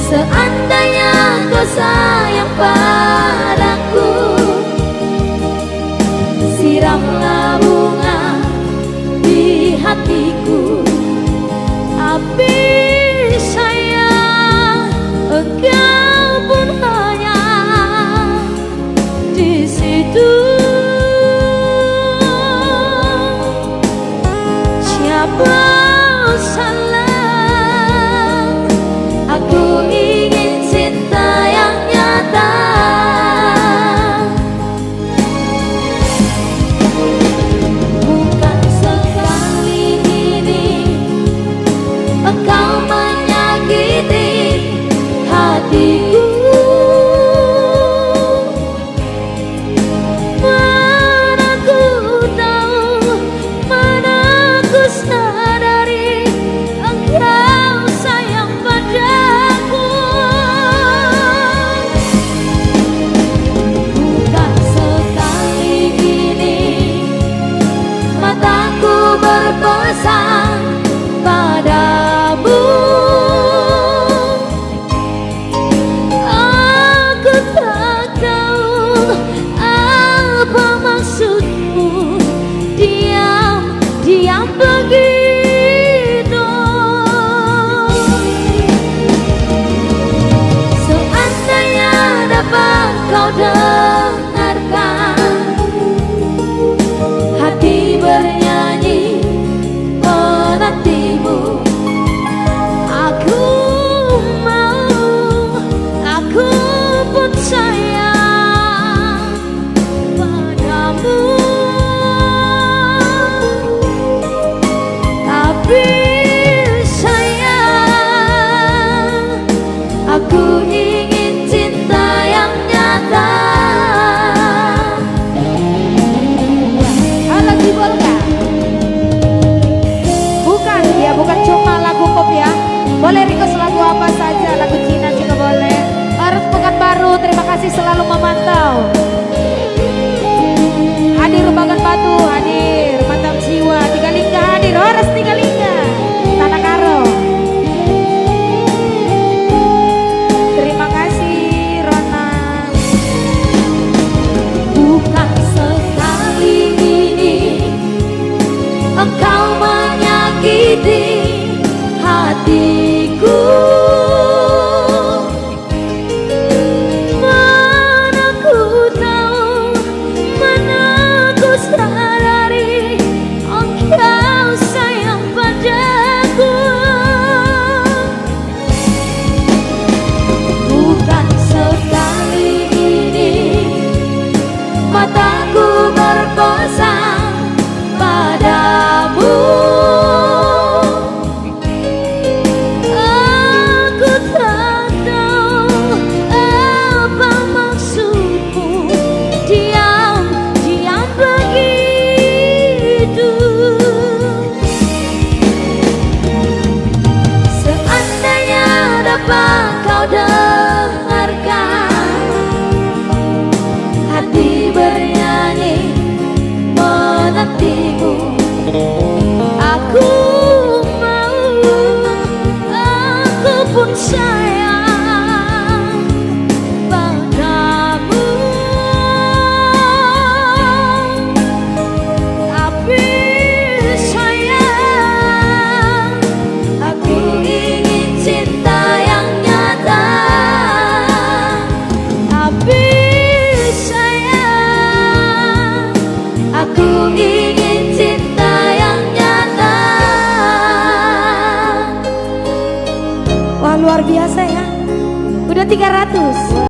Seandainya kau sayang padaku, siramlah bunga di hatiku. Tapi sayang, engkau pun hanya di situ. Siapa salah? Aku ingin cinta yang nyata. Bukan sekali ini engkau menyakiti hatiku. Mana ku tahu, mana ku sadari engkau sayang padaku. Bukan sekali ini mataku berpesan padamu. Aku tak tahu apa maksudmu diam begitu. Seandainya dapat kau dengarkan hati bernyanyi menantimu. Aku mau, aku pun sayang padamu. Tapi sayang, aku ingin cinta yang nyata. Halo Cibolka. Bukan, ya bukan cuma lagu pop ya. Boleh request lagu apa saja, lagu Cina juga boleh. Harus Pekanbaru, terima kasih selalu memantau. Hadir Rumbangan Batu, hadir Mantap Jiwa, Tiga Lingga hadir, Horas Tiga Lingga, Tanah Karo. Terima kasih Rona. Bukan sekali ini engkau menyakiti hatiku. Mana ku tahu, mana ku sadari engkau sayang padaku. Bukan sekali ini mataku berpesan padamu. Aku tak tahu apa maksudmu diam begitu. Seandainya dapat kau dengarkan hati bernyanyi menantimu. Aku mau, aku pun sayang padamu. Tapi sayang, aku ingin cinta yang nyata. Tapi sayang, aku ingin cinta yang nyata. Wah luar biasa ya. Udah 300.